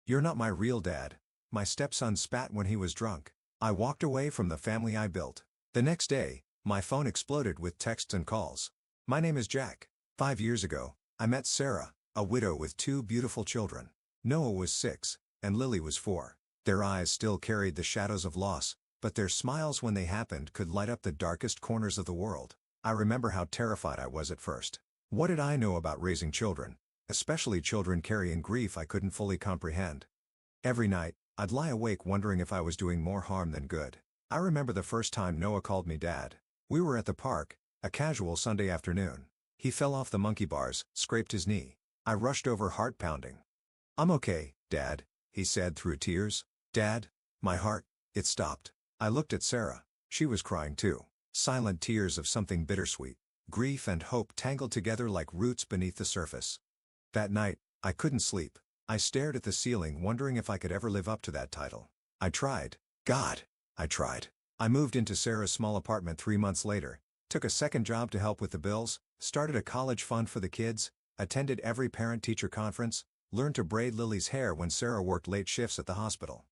"You're not my real dad." My stepson spat when he was drunk. I walked away from the family I built. The next day, my phone exploded with texts and calls. "My name is Jack. 5 years ago, I met Sarah, a widow with 2 beautiful children. Noah was 6, and Lily was 4. Their eyes still carried the shadows of loss, but their smiles when they happened could light up the darkest corners of the world." I remember how terrified I was at first. What did I know about raising children, especially children carrying grief I couldn't fully comprehend? Every night, I'd lie awake wondering if I was doing more harm than good. I remember the first time Noah called me Dad. We were at the park, a casual Sunday afternoon. He fell off the monkey bars, scraped his knee. I rushed over, heart pounding. "I'm okay, Dad," he said through tears. "Dad?" My heart, it stopped. I looked at Sarah. She was crying too. Silent tears of something bittersweet. Grief and hope tangled together like roots beneath the surface. That night, I couldn't sleep. I stared at the ceiling wondering if I could ever live up to that title. I tried. God, I tried. I moved into Sarah's small apartment 3 months later, took a second job to help with the bills, started a college fund for the kids, attended every parent-teacher conference, learned to braid Lily's hair when Sarah worked late shifts at the hospital.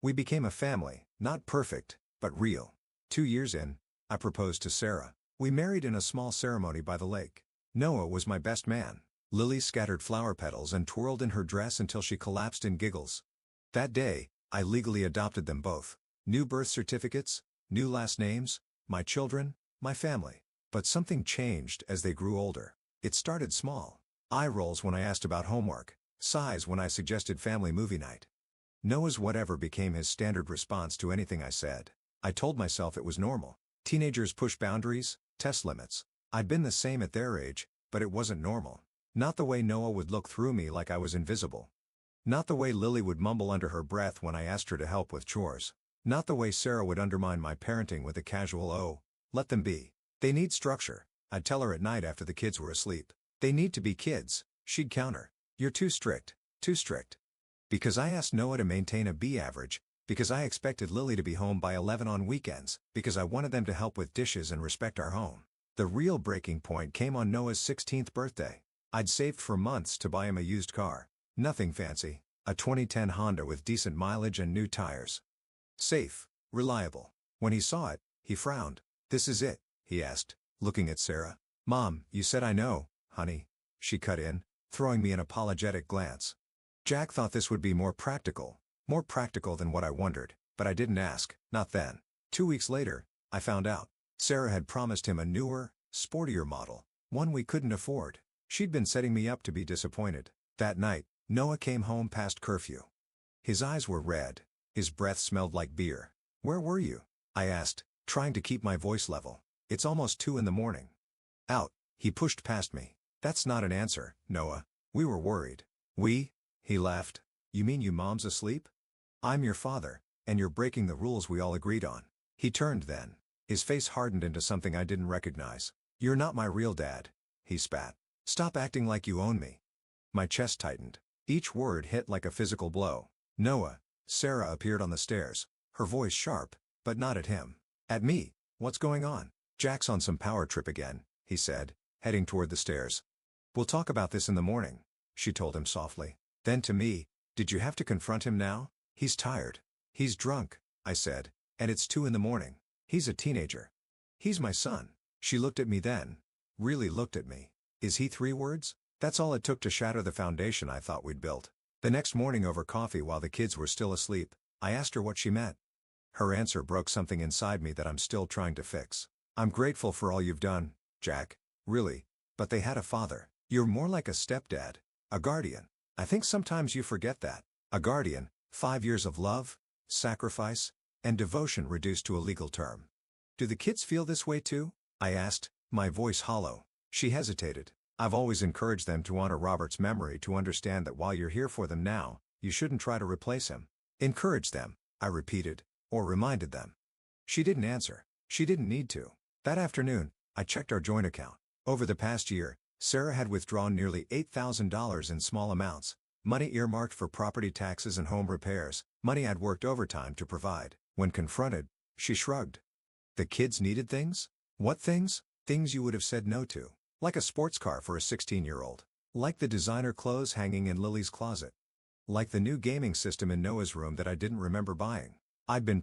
We became a family, not perfect, but real. 2 years in, I proposed to Sarah. We married in a small ceremony by the lake. Noah was my best man. Lily scattered flower petals and twirled in her dress until she collapsed in giggles. That day, I legally adopted them both. New birth certificates, new last names, my children, my family. But something changed as they grew older. It started small. Eye rolls when I asked about homework, sighs when I suggested family movie night. Noah's whatever became his standard response to anything I said. I told myself it was normal. Teenagers push boundaries, test limits. I'd been the same at their age, but it wasn't normal. Not the way Noah would look through me like I was invisible. Not the way Lily would mumble under her breath when I asked her to help with chores. Not the way Sarah would undermine my parenting with a casual "oh, let them be. They need structure," I'd tell her at night after the kids were asleep. "They need to be kids," she'd counter. "You're too strict, too strict." Because I asked Noah to maintain a B average, because I expected Lily to be home by 11 on weekends, because I wanted them to help with dishes and respect our home. The real breaking point came on Noah's 16th birthday. I'd saved for months to buy him a used car. Nothing fancy, a 2010 Honda with decent mileage and new tires. Safe, reliable. When he saw it, he frowned. "This is it?" he asked, looking at Sarah. "Mom, you said I know, honey," she cut in, throwing me an apologetic glance. Jack thought this would be more practical than what I wondered, but I didn't ask, not then. 2 weeks later, I found out. Sarah had promised him a newer, sportier model, one we couldn't afford. She'd been setting me up to be disappointed. That night, Noah came home past curfew. His eyes were red. His breath smelled like beer. "Where were you?" I asked, trying to keep my voice level. "It's almost 2 in the morning." "Out," he pushed past me. "That's not an answer, Noah. We were worried." "We?" He laughed. "You mean you mom's asleep? I'm your father, and you're breaking the rules we all agreed on." He turned then. His face hardened into something I didn't recognize. "You're not my real dad," he spat. "Stop acting like you own me." My chest tightened. Each word hit like a physical blow. "Noah." Sarah appeared on the stairs, her voice sharp, but not at him. "At me. What's going on?" "Jack's on some power trip again," he said, heading toward the stairs. "We'll talk about this in the morning," she told him softly. Then to me, "Did you have to confront him now?" "He's tired. He's drunk," I said, "and it's 2 in the morning. He's a teenager. He's my son." She looked at me then. Really looked at me. "Is he 3 words?" That's all it took to shatter the foundation I thought we'd built. The next morning over coffee while the kids were still asleep, I asked her what she meant. Her answer broke something inside me that I'm still trying to fix. "I'm grateful for all you've done, Jack. Really. But they had a father. You're more like a stepdad. A guardian. I think sometimes you forget that. A guardian, 5 years of love, sacrifice, and devotion reduced to a legal term. Do the kids feel this way too?" I asked, my voice hollow. She hesitated. "I've always encouraged them to honor Robert's memory, to understand that while you're here for them now, you shouldn't try to replace him." "Encourage them," I repeated, or reminded them. She didn't answer. She didn't need to. That afternoon, I checked our joint account. Over the past year, Sarah had withdrawn nearly $8,000 in small amounts, money earmarked for property taxes and home repairs, money I'd worked overtime to provide. When confronted, she shrugged. The kids needed things? What things? Things you would have said no to. Like a sports car for a 16-year-old. Like the designer clothes hanging in Lily's closet. Like the new gaming system in Noah's room that I didn't remember buying. I'd been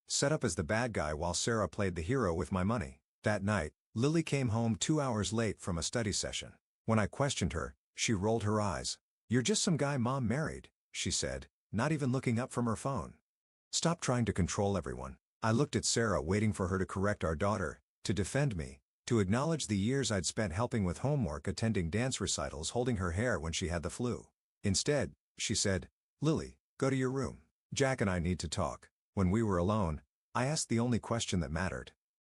set up as the bad guy while Sarah played the hero with my money. That night, Lily came home 2 hours late from a study session. When I questioned her, she rolled her eyes. "You're just some guy Mom married," she said, not even looking up from her phone. "Stop trying to control everyone." I looked at Sarah, waiting for her to correct our daughter, to defend me, to acknowledge the years I'd spent helping with homework, attending dance recitals, holding her hair when she had the flu. Instead, she said, "Lily, go to your room. Jack and I need to talk." When we were alone, I asked the only question that mattered.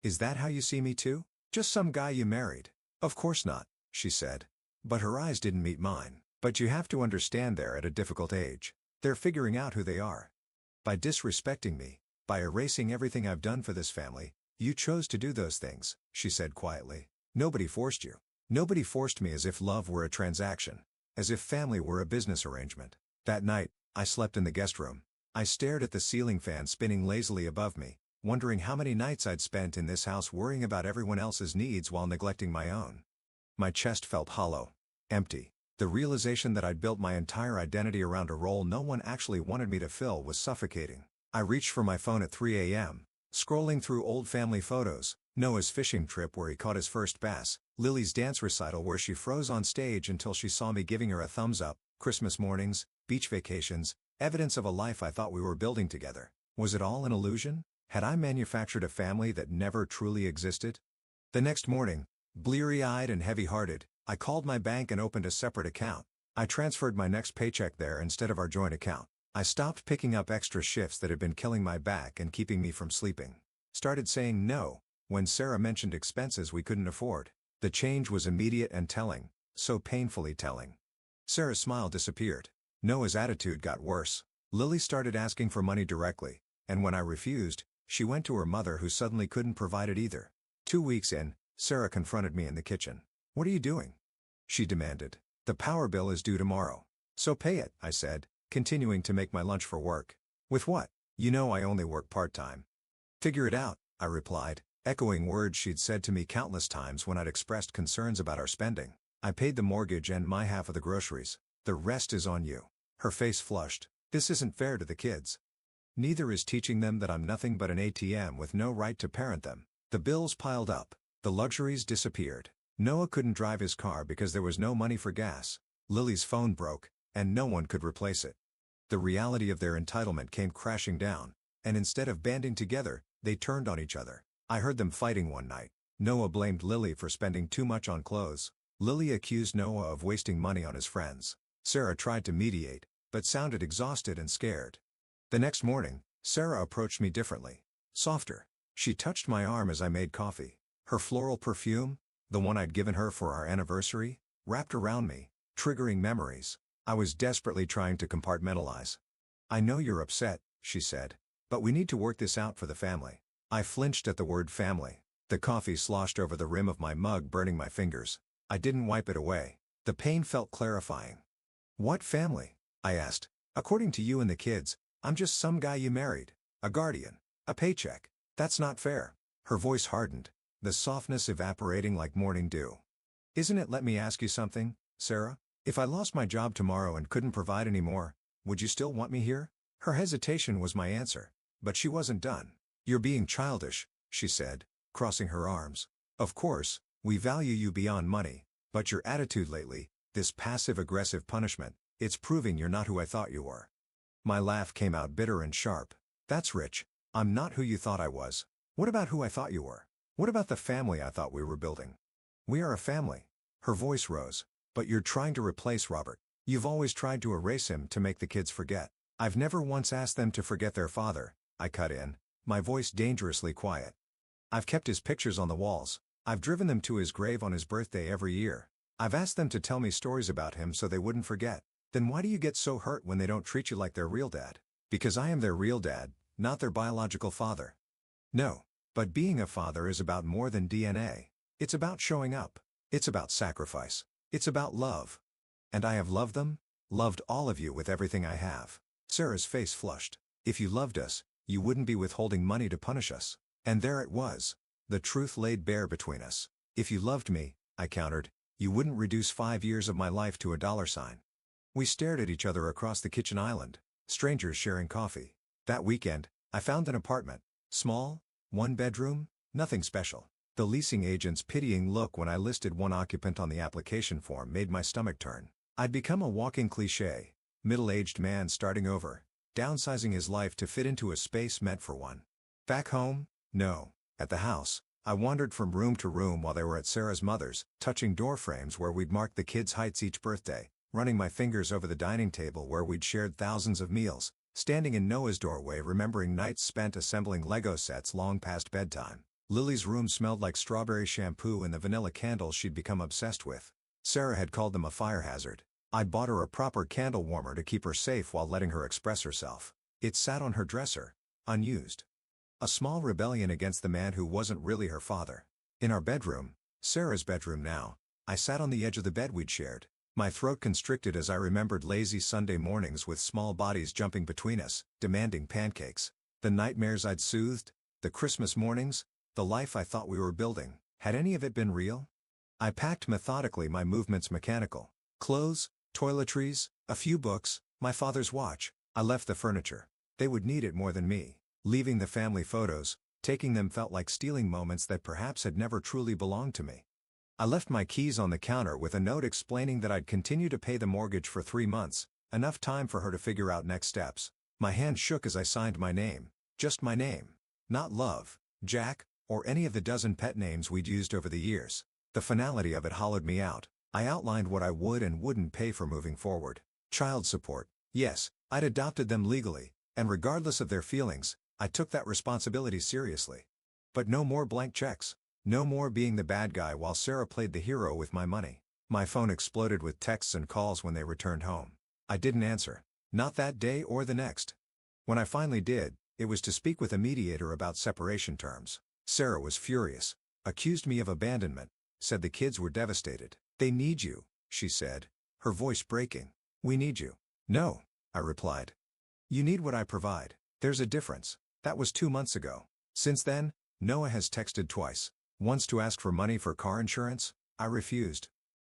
"Is that how you see me too? Just some guy you married?" "Of course not," she said. But her eyes didn't meet mine. "But you have to understand they're at a difficult age. They're figuring out who they are. By disrespecting me, by erasing everything I've done for this family, you chose to do those things," she said quietly. "Nobody forced you. Nobody forced me, as if love were a transaction. As if family were a business arrangement." That night, I slept in the guest room. I stared at the ceiling fan spinning lazily above me, wondering how many nights I'd spent in this house worrying about everyone else's needs while neglecting my own. My chest felt hollow. Empty. The realization that I'd built my entire identity around a role no one actually wanted me to fill was suffocating. I reached for my phone at 3 a.m., scrolling through old family photos, Noah's fishing trip where he caught his first bass, Lily's dance recital where she froze on stage until she saw me giving her a thumbs up, Christmas mornings, beach vacations, evidence of a life I thought we were building together. Was it all an illusion? Had I manufactured a family that never truly existed? The next morning, bleary-eyed and heavy-hearted, I called my bank and opened a separate account. I transferred my next paycheck there instead of our joint account. I stopped picking up extra shifts that had been killing my back and keeping me from sleeping. Started saying no when Sarah mentioned expenses we couldn't afford. The change was immediate and telling, so painfully telling. Sarah's smile disappeared. Noah's attitude got worse. Lily started asking for money directly, and when I refused, she went to her mother, who suddenly couldn't provide it either. 2 weeks in, Sarah confronted me in the kitchen. "What are you doing?" she demanded. "The power bill is due tomorrow." "So pay it," I said, continuing to make my lunch for work. "With what? You know I only work part-time." "Figure it out," I replied, echoing words she'd said to me countless times when I'd expressed concerns about our spending. "I paid the mortgage and my half of the groceries. The rest is on you." Her face flushed. "This isn't fair to the kids. Neither is teaching them that I'm nothing but an ATM with no right to parent them." The bills piled up. The luxuries disappeared. Noah couldn't drive his car because there was no money for gas. Lily's phone broke, and no one could replace it. The reality of their entitlement came crashing down, and instead of banding together, they turned on each other. I heard them fighting one night. Noah blamed Lily for spending too much on clothes. Lily accused Noah of wasting money on his friends. Sarah tried to mediate, but sounded exhausted and scared. The next morning, Sarah approached me differently. Softer. She touched my arm as I made coffee. Her floral perfume, the one I'd given her for our anniversary, wrapped around me, triggering memories. I was desperately trying to compartmentalize. "I know you're upset," she said, "but we need to work this out for the family." I flinched at the word family. The coffee sloshed over the rim of my mug, burning my fingers. I didn't wipe it away. The pain felt clarifying. "What family?" I asked. "According to you and the kids, I'm just some guy you married. A guardian. A paycheck. That's not fair." Her voice hardened, the softness evaporating like morning dew. "Isn't it? Let me ask you something, Sarah. If I lost my job tomorrow and couldn't provide any more, would you still want me here?" Her hesitation was my answer, but she wasn't done. "You're being childish," she said, crossing her arms. "Of course, we value you beyond money, but your attitude lately, this passive-aggressive punishment, it's proving you're not who I thought you were." My laugh came out bitter and sharp. "That's rich. I'm not who you thought I was. What about who I thought you were? What about the family I thought we were building?" "We are a family." Her voice rose. "But you're trying to replace Robert. You've always tried to erase him to make the kids forget." "I've never once asked them to forget their father," I cut in, my voice dangerously quiet. "I've kept his pictures on the walls. I've driven them to his grave on his birthday every year. I've asked them to tell me stories about him so they wouldn't forget." "Then why do you get so hurt when they don't treat you like their real dad?" "Because I am their real dad, not their biological father." "No. But being a father is about more than DNA. It's about showing up. It's about sacrifice. It's about love. And I have loved them, loved all of you with everything I have." Sarah's face flushed. "If you loved us, you wouldn't be withholding money to punish us." And there it was. The truth laid bare between us. "If you loved me," I countered, "you wouldn't reduce 5 years of my life to a dollar sign." We stared at each other across the kitchen island, strangers sharing coffee. That weekend, I found an apartment. Small, one bedroom, nothing special. The leasing agent's pitying look when I listed one occupant on the application form made my stomach turn. I'd become a walking cliché. Middle-aged man starting over, downsizing his life to fit into a space meant for one. Back home? No. At the house, I wandered from room to room while they were at Sarah's mother's, touching door frames where we'd marked the kids' heights each birthday, running my fingers over the dining table where we'd shared thousands of meals, standing in Noah's doorway remembering nights spent assembling Lego sets long past bedtime. Lily's room smelled like strawberry shampoo and the vanilla candles she'd become obsessed with. Sarah had called them a fire hazard. I'd bought her a proper candle warmer to keep her safe while letting her express herself. It sat on her dresser, unused. A small rebellion against the man who wasn't really her father. In our bedroom, Sarah's bedroom now, I sat on the edge of the bed we'd shared. My throat constricted as I remembered lazy Sunday mornings with small bodies jumping between us, demanding pancakes. The nightmares I'd soothed, the Christmas mornings, the life I thought we were building. Had any of it been real? I packed methodically, my movements mechanical. Clothes, toiletries, a few books, my father's watch. I left the furniture. They would need it more than me. Leaving the family photos, taking them felt like stealing moments that perhaps had never truly belonged to me. I left my keys on the counter with a note explaining that I'd continue to pay the mortgage for 3 months, enough time for her to figure out next steps. My hand shook as I signed my name. Just my name. Not Love, Jack, or any of the dozen pet names we'd used over the years. The finality of it hollowed me out. I outlined what I would and wouldn't pay for moving forward. Child support. Yes, I'd adopted them legally, and regardless of their feelings, I took that responsibility seriously. But no more blank checks. No more being the bad guy while Sarah played the hero with my money. My phone exploded with texts and calls when they returned home. I didn't answer. Not that day or the next. When I finally did, it was to speak with a mediator about separation terms. Sarah was furious. Accused me of abandonment. Said the kids were devastated. They need you, she said, her voice breaking. We need you. No, I replied. You need what I provide. There's a difference. That was 2 months ago. Since then, Noah has texted twice. Once to ask for money for car insurance, I refused.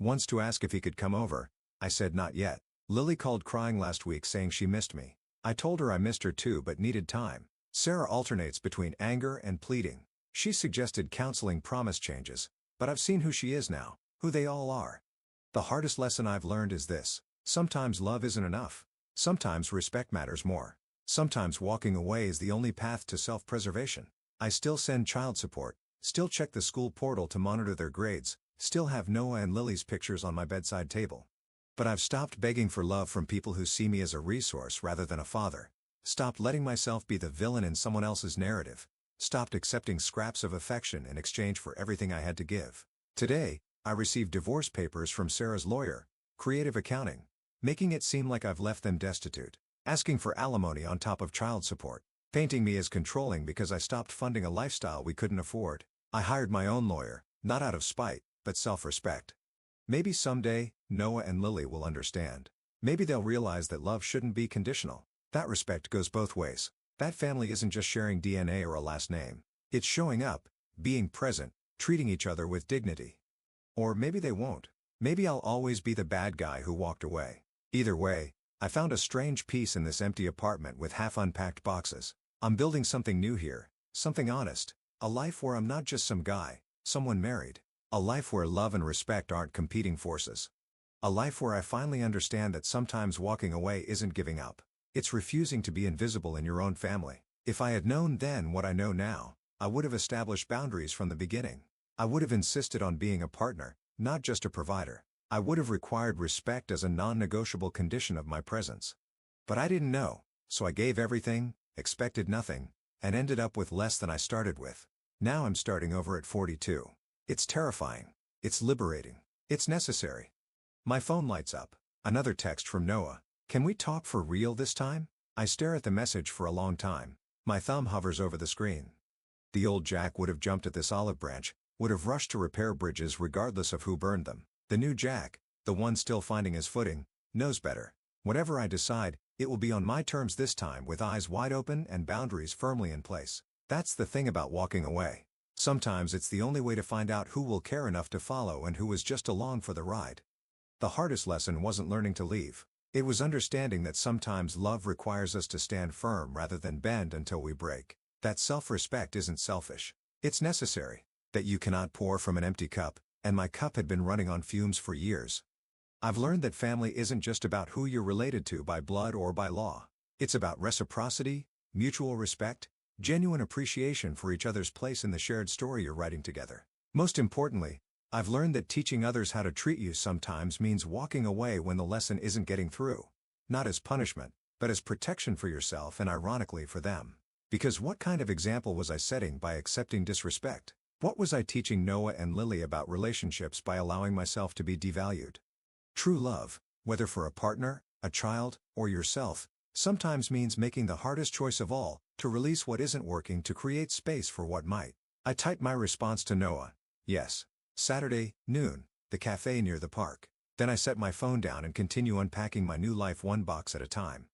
Once to ask if he could come over, I said not yet. Lily called crying last week saying she missed me. I told her I missed her too but needed time. Sarah alternates between anger and pleading. She suggested counseling promise changes, but I've seen who she is now, who they all are. The hardest lesson I've learned is this: sometimes love isn't enough. Sometimes respect matters more. Sometimes walking away is the only path to self-preservation. I still send child support, still check the school portal to monitor their grades, still have Noah and Lily's pictures on my bedside table. But I've stopped begging for love from people who see me as a resource rather than a father. Stopped letting myself be the villain in someone else's narrative. Stopped accepting scraps of affection in exchange for everything I had to give. Today, I received divorce papers from Sarah's lawyer, Creative Accounting, making it seem like I've left them destitute. Asking for alimony on top of child support, painting me as controlling because I stopped funding a lifestyle we couldn't afford. I hired my own lawyer, not out of spite, but self-respect. Maybe someday, Noah and Lily will understand. Maybe they'll realize that love shouldn't be conditional. That respect goes both ways. That family isn't just sharing DNA or a last name. It's showing up, being present, treating each other with dignity. Or maybe they won't. Maybe I'll always be the bad guy who walked away. Either way, I found a strange peace in this empty apartment with half-unpacked boxes. I'm building something new here, something honest, a life where I'm not just some guy, someone married. A life where love and respect aren't competing forces. A life where I finally understand that sometimes walking away isn't giving up. It's refusing to be invisible in your own family. If I had known then what I know now, I would have established boundaries from the beginning. I would have insisted on being a partner, not just a provider. I would have required respect as a non-negotiable condition of my presence. But I didn't know, so I gave everything, expected nothing, and ended up with less than I started with. Now I'm starting over at 42. It's terrifying. It's liberating. It's necessary. My phone lights up. Another text from Noah. Can we talk for real this time? I stare at the message for a long time. My thumb hovers over the screen. The old Jack would have jumped at this olive branch, would have rushed to repair bridges regardless of who burned them. The new Jack, the one still finding his footing, knows better. Whatever I decide, it will be on my terms this time, with eyes wide open and boundaries firmly in place. That's the thing about walking away. Sometimes it's the only way to find out who will care enough to follow and who is just along for the ride. The hardest lesson wasn't learning to leave. It was understanding that sometimes love requires us to stand firm rather than bend until we break. That self-respect isn't selfish. It's necessary. That you cannot pour from an empty cup, and my cup had been running on fumes for years. I've learned that family isn't just about who you're related to by blood or by law. It's about reciprocity, mutual respect, genuine appreciation for each other's place in the shared story you're writing together. Most importantly, I've learned that teaching others how to treat you sometimes means walking away when the lesson isn't getting through. Not as punishment, but as protection for yourself and ironically for them. Because what kind of example was I setting by accepting disrespect? What was I teaching Noah and Lily about relationships by allowing myself to be devalued? True love, whether for a partner, a child, or yourself, sometimes means making the hardest choice of all, to release what isn't working to create space for what might. I typed my response to Noah. Yes. Saturday, noon, the cafe near the park. Then I set my phone down and continue unpacking my new life one box at a time.